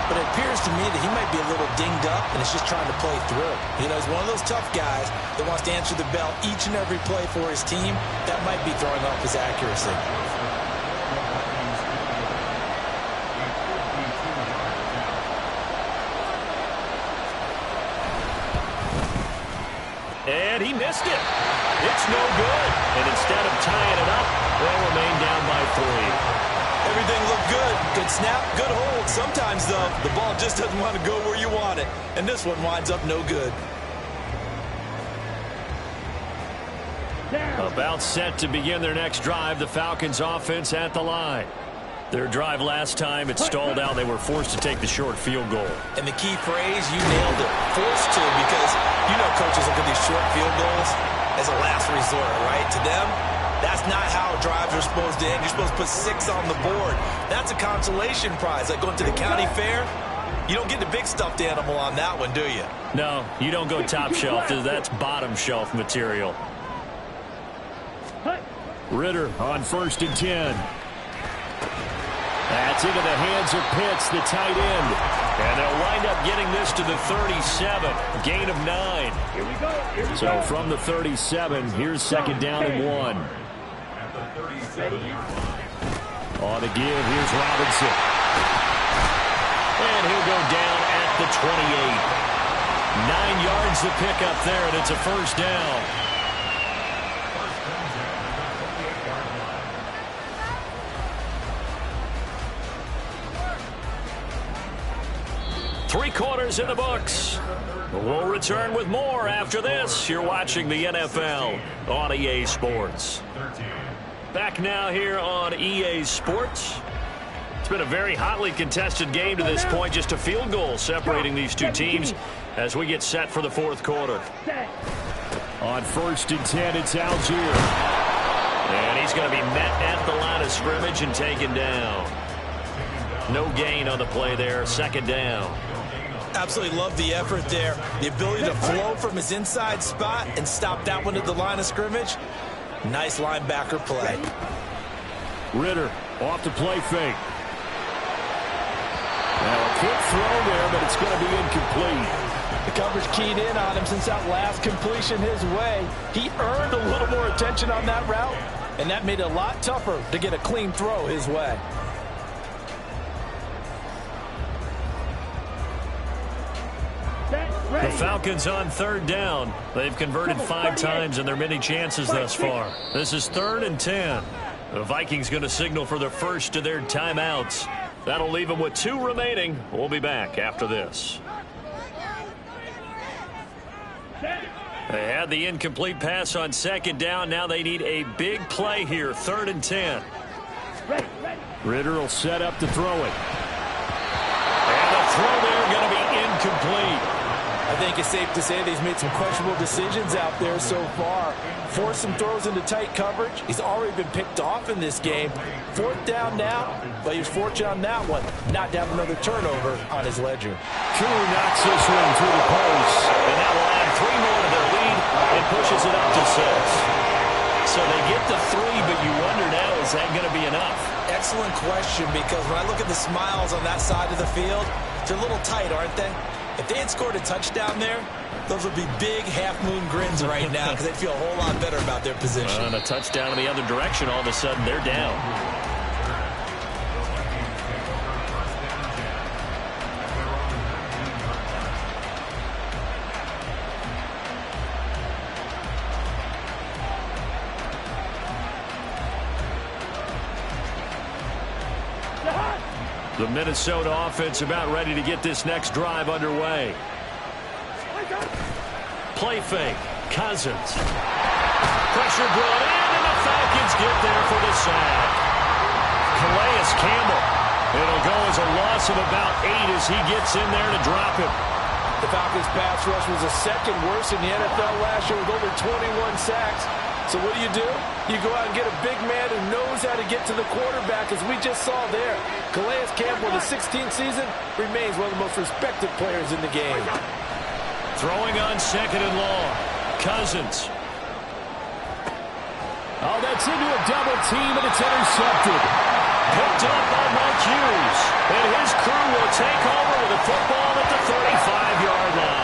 but it appears to me that he might be a little dinged up and is just trying to play through. You know, he's one of those tough guys that wants to answer the bell each and every play for his team. That might be throwing off his accuracy. And he missed it. It's no good. And instead of tying it up, they'll remain down by 3. Everything looked good. Good snap, good hold. Sometimes, though, the ball just doesn't want to go where you want it. And this one winds up no good. About set to begin their next drive, the Falcons offense at the line. Their drive last time, it stalled out. They were forced to take the short field goal. And the key phrase, you nailed it. Forced to, because you know coaches look at these short field goals as a last resort, right? To them, that's not how drives are supposed to end. You're supposed to put 6 on the board. That's a consolation prize. Like going to the county fair, You don't get the big stuffed animal on that one, do you? No, you don't go top shelf. That's bottom shelf material. Ritter on 1st and 10. That's into the hands of Pitts, the tight end. And they'll wind up getting this to the 37. Gain of 9. Here we go. Here we So go. from the 37, here's 2nd down and 1. On the give, here's Robinson. And he'll go down at the 28. 9 yards to pick up there, and it's a 1st down. Three quarters in the books. We'll return with more after this. You're watching the NFL on EA Sports. Back now here on EA Sports. It's been a very hotly contested game to this point. Just a field goal separating these two teams as we get set for the 4th quarter. On 1st and 10, it's Algier. And he's going to be met at the line of scrimmage and taken down. No gain on the play there. 2nd down. Absolutely love the effort there. The ability to flow from his inside spot and stop that one at the line of scrimmage. Nice linebacker play. Ritter off to play fake. Now a quick throw there, but it's going to be incomplete. The coverage keyed in on him since that last completion his way. He earned a little more attention on that route, and that made it a lot tougher to get a clean throw his way. The Falcons on 3rd down. They've converted 5 times in their many chances thus far. This is 3rd and 10. The Vikings going to signal for the first of their timeouts. That'll leave them with 2 remaining. We'll be back after this. They had the incomplete pass on 2nd down. Now they need a big play here. 3rd and 10. Ritter will set up to throw it. And the throw there going to be incomplete. I think it's safe to say that he's made some questionable decisions out there so far. Forced some throws into tight coverage. He's already been picked off in this game. 4th down now, but he was fortunate on that one not to have another turnover on his ledger. Koo knocks this one through the post. And that will add 3 more to their lead and pushes it up to 6. So they get the 3, but you wonder now, is that going to be enough? Excellent question, because when I look at the smiles on that side of the field, they're a little tight, aren't they? If they had scored a touchdown there, those would be big half-moon grins right now because they'd feel a whole lot better about their position. And a touchdown in the other direction, all of a sudden they're down. The Minnesota offense about ready to get this next drive underway. Play fake. Cousins. Pressure brought in, and the Falcons get there for the sack. Calais Campbell. It'll go as a loss of about 8 as he gets in there to drop him. The Falcons' pass rush was the 2nd worst in the NFL last year with over 21 sacks. So what do? You go out and get a big man who knows how to get to the quarterback, as we just saw there. Calais Campbell in the 16th season remains one of the most respected players in the game. Throwing on 2nd and long. Cousins. Oh, that's into a double team, and it's intercepted. Picked up by Mike Hughes. And his crew will take over with a football at the 35-yard line.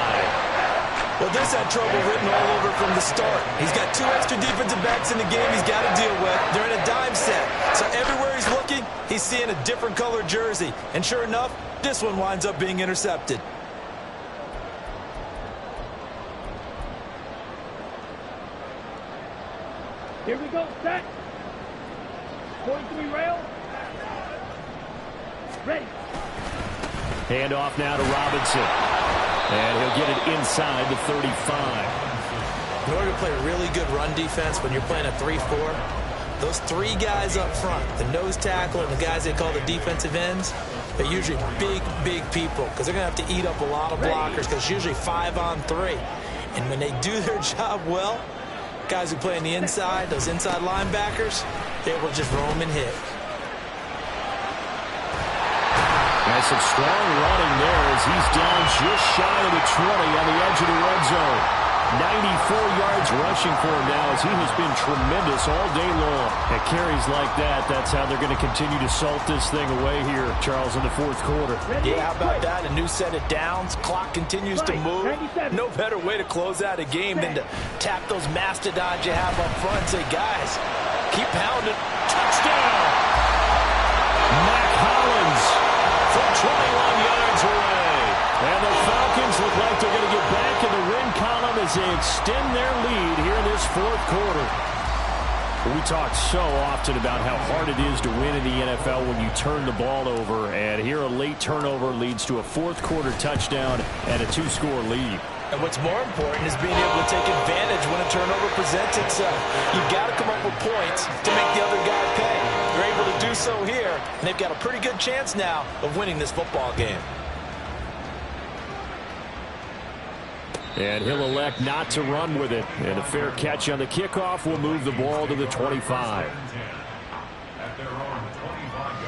Well, this had trouble written all over from the start. He's got 2 extra defensive backs in the game he's got to deal with. They're in a dime set. So everywhere he's looking, he's seeing a different color jersey. And sure enough, this one winds up being intercepted. Here we go, set. Going to be rail. Ready. Hand off now to Robinson. And he'll get it inside the 35. In order to play a really good run defense when you're playing a 3-4, those 3 guys up front, the nose tackle and the guys they call the defensive ends, they're usually big, big people because they're going to have to eat up a lot of blockers because it's usually 5-on-3. And when they do their job well, guys who play on the inside, those inside linebackers, they will just roam and hit. And some strong running there as he's down just shy of the 20 on the edge of the red zone. 94 yards rushing for him now as he has been tremendous all day long. At carries like that, that's how they're going to continue to salt this thing away here, Charles, in the fourth quarter. Yeah, how about that? A new set of downs. Clock continues to move. No better way to close out a game than to tap those mastodons you have up front and say, guys, keep pounding. Touchdown! Mac Hollins from 21 yards away. And the Falcons look like they're going to get back in the win column as they extend their lead here in this fourth quarter. We talk so often about how hard it is to win in the NFL when you turn the ball over. And here a late turnover leads to a fourth quarter touchdown and a 2-score lead. And what's more important is being able to take advantage when a turnover presents itself. You've got to come up with points to make the other guy pay. They're able to do so here, and they've got a pretty good chance now of winning this football game. And he'll elect not to run with it. And a fair catch on the kickoff will move the ball to the 25. At their own 25-yard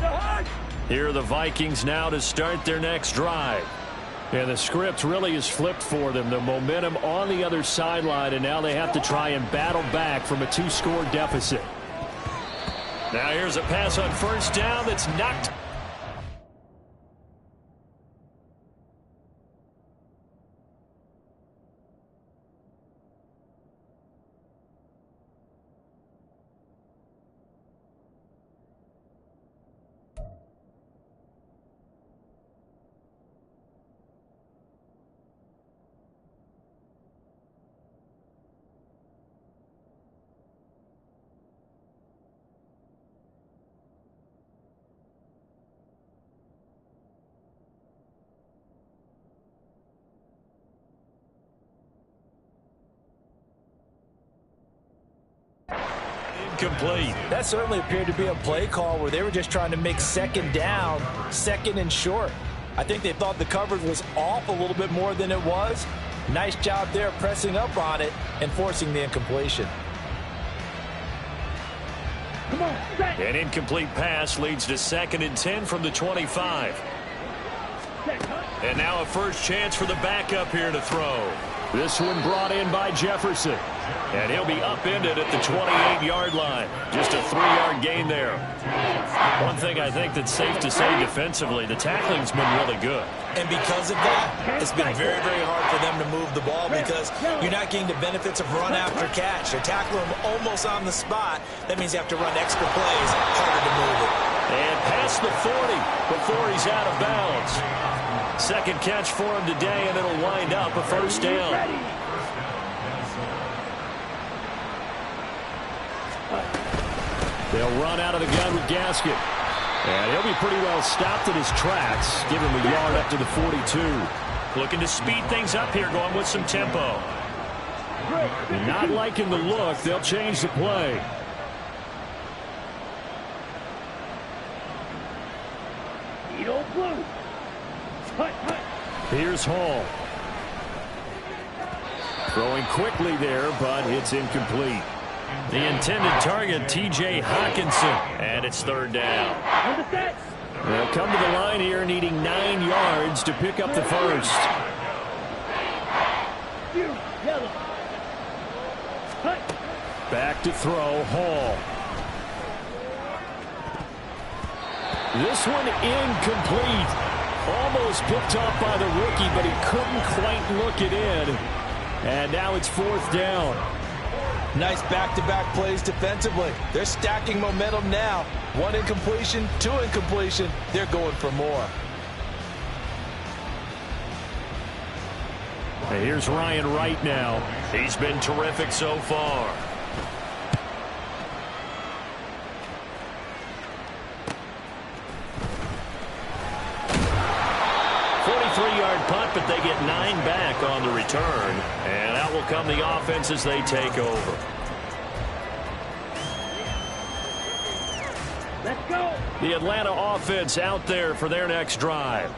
Hard. Here are the Vikings now to start their next drive. And the script really is flipped for them. The momentum on the other sideline, and now they have to try and battle back from a 2-score deficit. Now here's a pass on first down that's knocked. Incomplete. That certainly appeared to be a play call where they were just trying to make second down, second and short. I think they thought the coverage was off a little bit more than it was. Nice job there pressing up on it and forcing the incompletion. Come on, set. An incomplete pass leads to 2nd and 10 from the 25. Set, huh? And now a first chance for the backup here to throw. This one brought in by Jefferson. And he'll be upended at the 28-yard line. Just a 3-yard gain there. One thing I think that's safe to say defensively, the tackling's been really good. And because of that, it's been very, very hard for them to move the ball because you're not getting the benefits of run after catch. They're tackling them almost on the spot. That means you have to run extra plays, harder to move it. And past the 40 before he's out of bounds. Second catch for him today, and it'll wind up a first down. They'll run out of the gun with Gasket. And he'll be pretty well stopped in his tracks. Give him a yard up to the 42. Looking to speed things up here, going with some tempo. Not liking the look. They'll change the play. Edo blue. Hut, hut. Here's Hall. Throwing quickly there, but it's incomplete. The intended target, T.J. Hawkinson, and it's 3rd down. On the set. They'll come to the line here needing 9 yards to pick up the first. Yellow. Hut. Back to throw, Hall. This one incomplete. Almost picked off by the rookie, but he couldn't quite look it in. And now it's 4th down. Nice back-to-back plays defensively. They're stacking momentum now. 1 incompletion, 2 incompletion. They're going for more. And here's Ryan Wright now. He's been terrific so far. Punt, but they get 9 back on the return, and out will come the offense as they take over. Let's go. The Atlanta offense out there for their next drive.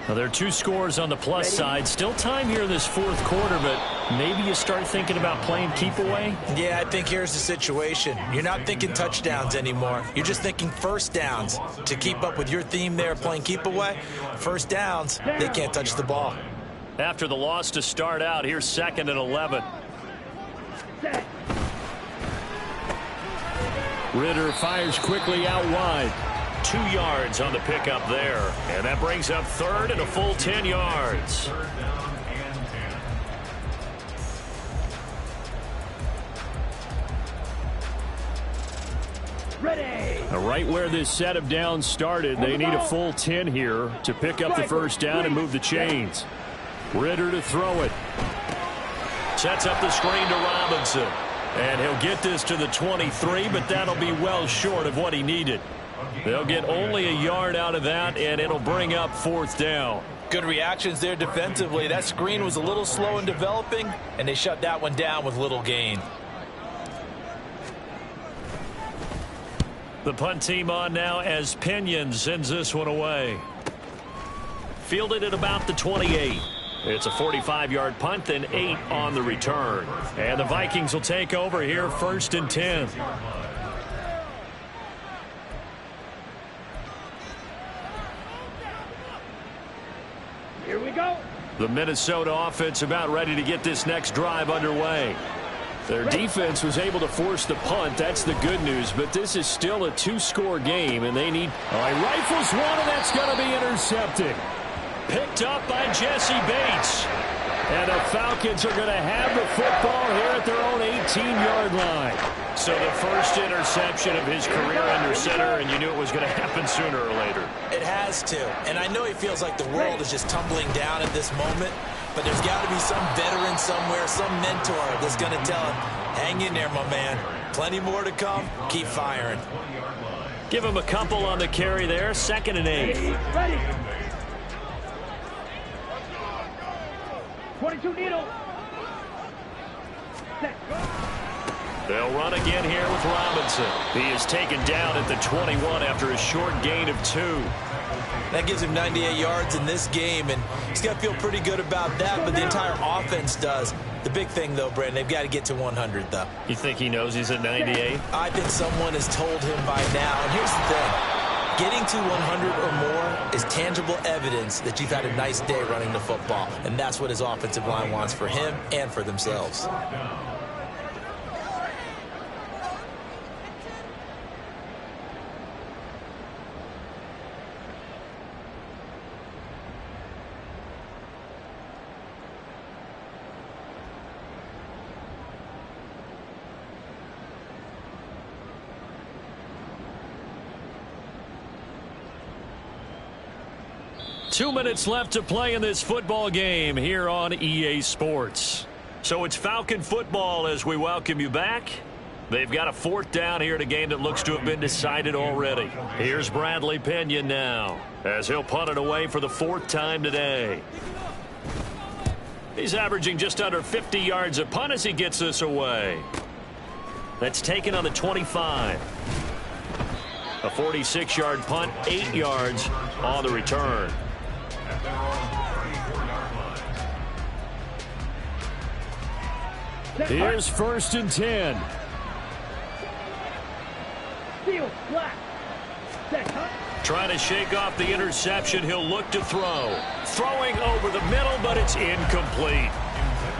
Well, there are 2 scores on the plus side. Still time here in this 4th quarter, but maybe you start thinking about playing keep away? Yeah, I think here's the situation. You're not thinking touchdowns anymore. You're just thinking first downs. To keep up with your theme there, playing keep away, first downs, they can't touch the ball. After the loss to start out, here's 2nd and 11. Ritter fires quickly out wide. 2 yards on the pickup there. And that brings up 3rd and a full 10 yards. Ready. Right where this set of downs started, they need a full 10 here to pick up the first down and move the chains. Ritter to throw it. Sets up the screen to Robinson. And he'll get this to the 23, but that'll be well short of what he needed. They'll get only a yard out of that, and it'll bring up 4th down. Good reactions there defensively. That screen was a little slow in developing, and they shut that one down with little gain. The punt team on now as Pinion sends this one away. Fielded at about the 28. It's a 45-yard punt, then 8 on the return. And the Vikings will take over here, 1st and 10. Here we go. The Minnesota offense about ready to get this next drive underway. Their defense was able to force the punt. That's the good news, but this is still a 2-score game, and they need... All right, rifles one, and that's going to be intercepted. Picked up by Jesse Bates. And the Falcons are going to have the football here at their own 18-yard line. So the first interception of his career under center, and you knew it was going to happen sooner or later. It has to. And I know he feels like the world is just tumbling down at this moment, but there's got to be some veteran somewhere, some mentor that's going to tell him, hang in there, my man. Plenty more to come. Keep firing. Give him a couple on the carry there. 2nd and 8. Ready. 22 needle. Set. They'll run again here with Robinson. He is taken down at the 21 after a short gain of 2. That gives him 98 yards in this game, and he's got to feel pretty good about that, but the entire offense does. The big thing, though, Brandon, they've got to get to 100, though. You think he knows he's at 98? I think someone has told him by now. And here's the thing. Getting to 100 or more is tangible evidence that you've had a nice day running the football, and that's what his offensive line wants for him and for themselves. Two minutes left to play in this football game here on EA Sports. So it's Falcon football as we welcome you back. They've got a 4th down here in a game that looks to have been decided already. Here's Bradley Pinion now as he'll punt it away for the 4th time today. He's averaging just under 50 yards a punt as he gets this away. That's taken on the 25. A 46-yard punt, 8 yards on the return. Here's 1st and 10. Field flat. Set. Trying to shake off the interception. He'll look to throw. Throwing over the middle, but it's incomplete.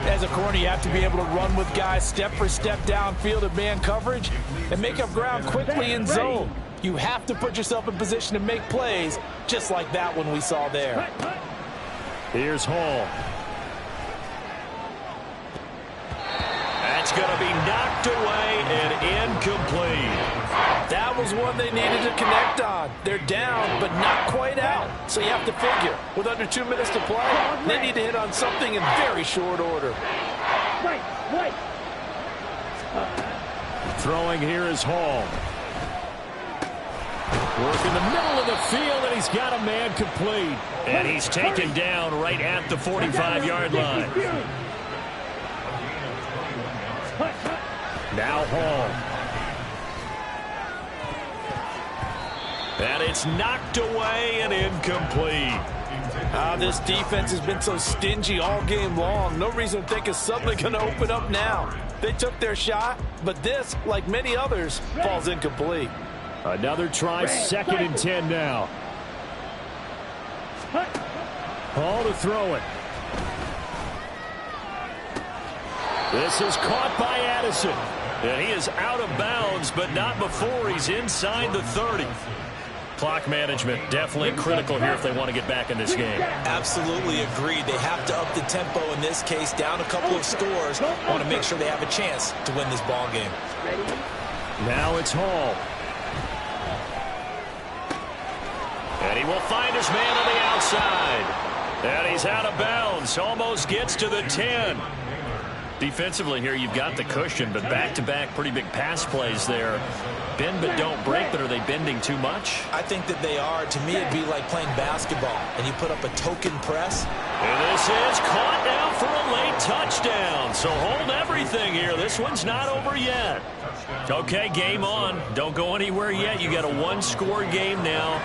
As a corner, you have to be able to run with guys step for step downfield in man coverage and make up ground quickly in zone. You have to put yourself in position to make plays, just like that one we saw there. Here's Hall. That's going to be knocked away and incomplete. That was one they needed to connect on. They're down, but not quite out. So you have to figure, with under 2 minutes to play, they need to hit on something in very short order. Right. Throwing here is Hall. Work in the middle of the field, and he's got a man complete. And he's taken down right at the 45-yard line. Now Hall. And it's knocked away and incomplete. This defense has been so stingy all game long. No reason to think it's suddenly going to open up now. They took their shot, but this, like many others, falls incomplete. Another try, 2nd and 10 now. Ball to throw it. This is caught by Addison. And he is out of bounds, but not before he's inside the 30. Clock management definitely critical here if they want to get back in this game. Absolutely agreed. They have to up the tempo in this case, down a couple of scores. Want to make sure they have a chance to win this ball game. Now it's Hall. And he will find his man on the outside. And he's out of bounds. Almost gets to the 10. Defensively here, you've got the cushion, but back-to-back pretty big pass plays there. Bend but don't break, but are they bending too much? I think that they are. To me, it'd be like playing basketball, and you put up a token press. And this is caught now for a late touchdown. So hold everything here. This one's not over yet. Okay, game on. Don't go anywhere yet. You got a one-score game now.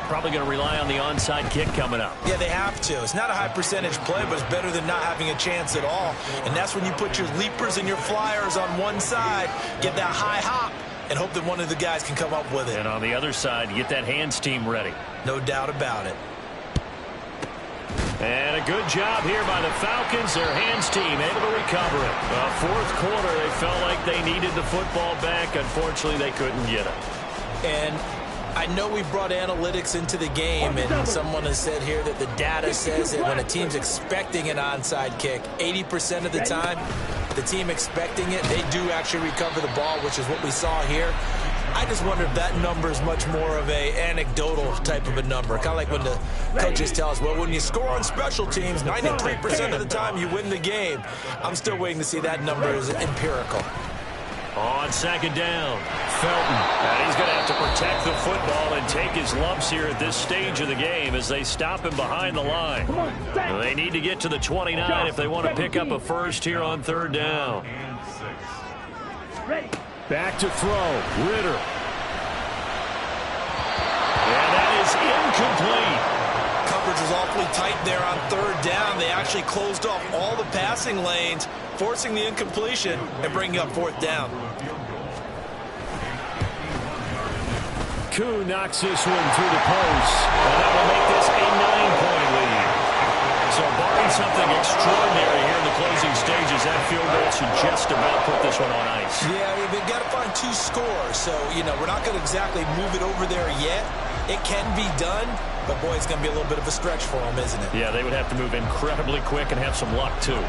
Probably going to rely on the onside kick coming up. Yeah, they have to. It's not a high percentage play, but it's better than not having a chance at all. And that's when you put your leapers and your flyers on one side, get that high hop, and hope that one of the guys can come up with it. And on the other side, get that hands team ready. No doubt about it. And a good job here by the Falcons. Their hands team able to recover it. Fourth quarter, they felt like they needed the football back. Unfortunately, they couldn't get it. And I know we brought analytics into the game, and someone has said here that the data says that when a team's expecting an onside kick, 80% of the time, the team expecting it, they do actually recover the ball, which is what we saw here. I just wonder if that number is much more of a anecdotal type of a number. Kind of like when the coaches tell us, well, when you score on special teams, 93% of the time you win the game. I'm still waiting to see that number is empirical. On 2nd down, Felton. And he's going to have to protect the football and take his lumps here at this stage of the game as they stop him behind the line. They need to get to the 29 if they want to pick up a first here on 3rd down. Back to throw, Ritter. And that is incomplete. Coverage was awfully tight there on 3rd down. They actually closed off all the passing lanes, forcing the incompletion and bringing up 4th down. Koo knocks this one through the post, and that will make this a 9-point lead. So barring something extraordinary here in the closing stages, that field goal should just about put this one on ice. Yeah, they've got to find 2 scores. So, we're not going to exactly move it over there yet. It can be done, but boy, it's going to be a little bit of a stretch for them, isn't it? Yeah, they would have to move incredibly quick and have some luck, too.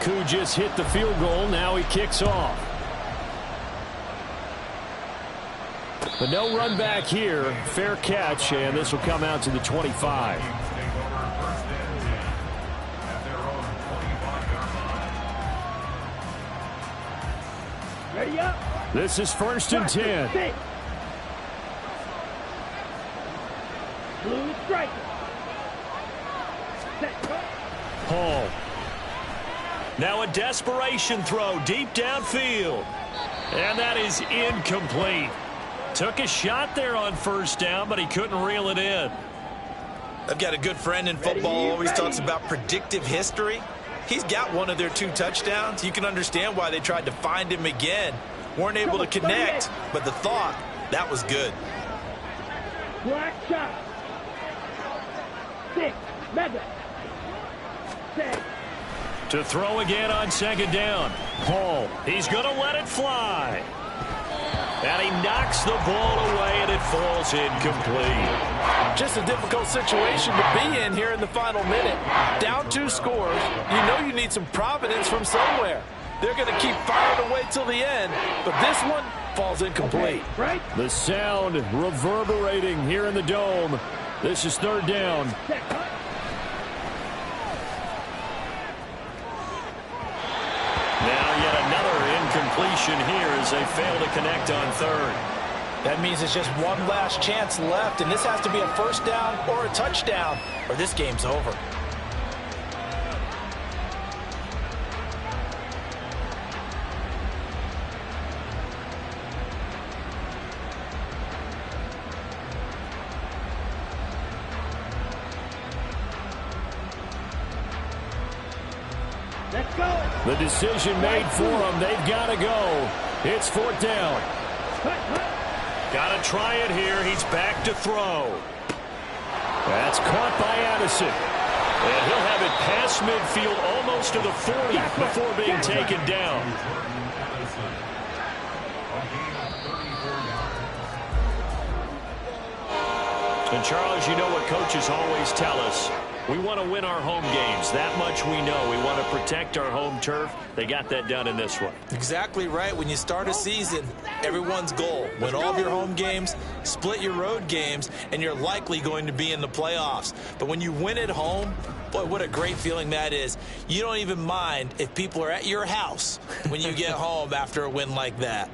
Koo just hit the field goal. Now he kicks off. But no run back here. Fair catch, and this will come out to the 25. Ready up. This is 1st and 10. Blue striker. Set. Hall. Now a desperation throw deep downfield. And that is incomplete. Took a shot there on 1st down, but he couldn't reel it in. I've got a good friend in football, always talks about predictive history. He's got one of their 2 touchdowns. You can understand why they tried to find him again. Weren't able to connect, but the thought, that was good. Black shot. 6. Mega. 6. To throw again on 2nd down. Hall, he's going to let it fly. And he knocks the ball away, and it falls incomplete. Just a difficult situation to be in here in the final minute. Down 2 scores. You need some providence from somewhere. They're going to keep firing away till the end, but this one falls incomplete. Right. The sound reverberating here in the dome. This is 3rd down. Now yet another incompletion here as they fail to connect on 3rd. That means it's just one last chance left, and this has to be a 1st down or a touchdown, or this game's over. Let's go. The decision made for them. They've got to go. It's 4th down. Got to try it here. He's back to throw. That's caught by Addison. And he'll have it past midfield almost to the 40 before being taken down. And Charles, you know what coaches always tell us. We want to win our home games. That much we know. We want to protect our home turf. They got that done in this one. Exactly right. When you start a season, everyone's goal: win all of your home games, split your road games, and you're likely going to be in the playoffs. But when you win at home, boy, what a great feeling that is. You don't even mind if people are at your house when you get home after a win like that.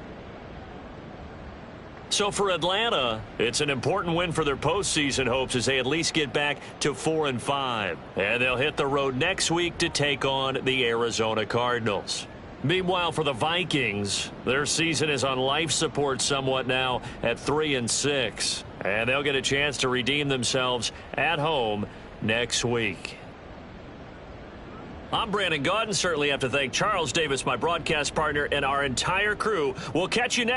So for Atlanta, it's an important win for their postseason hopes as they at least get back to 4-5. And they'll hit the road next week to take on the Arizona Cardinals. Meanwhile, for the Vikings, their season is on life support somewhat now at 3-6. And they'll get a chance to redeem themselves at home next week. I'm Brandon Gaudin. Certainly have to thank Charles Davis, my broadcast partner, and our entire crew. We'll catch you next.